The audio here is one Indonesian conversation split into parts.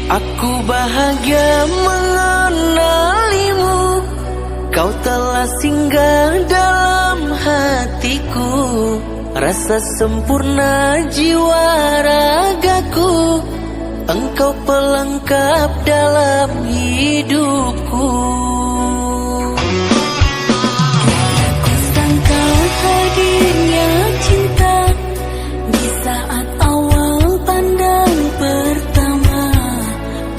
Aku bahagia mengenalimu, kau telah singgah dalam hatiku. Rasa sempurna jiwa ragaku, engkau pelengkap dalam hidupku. Ku sangka hadirnya cinta di saat awal pandang pertama.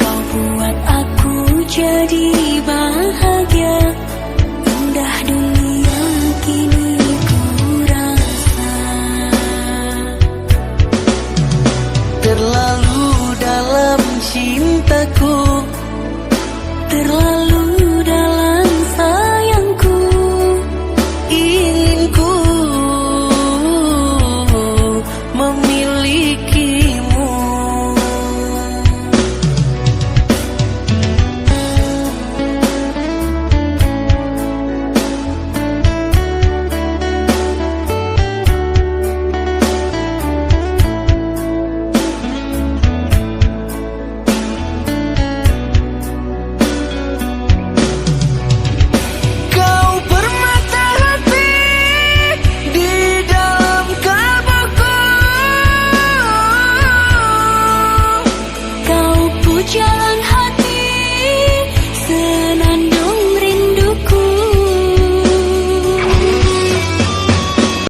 Kau buat aku jadi bahagia, indah dunia kini ku rasa. Terlalu dalam cintaku, Terlalu dalam sayangku, ingin ku memilikimu. Kau permata hati di dalam kalbuku. kau pujaan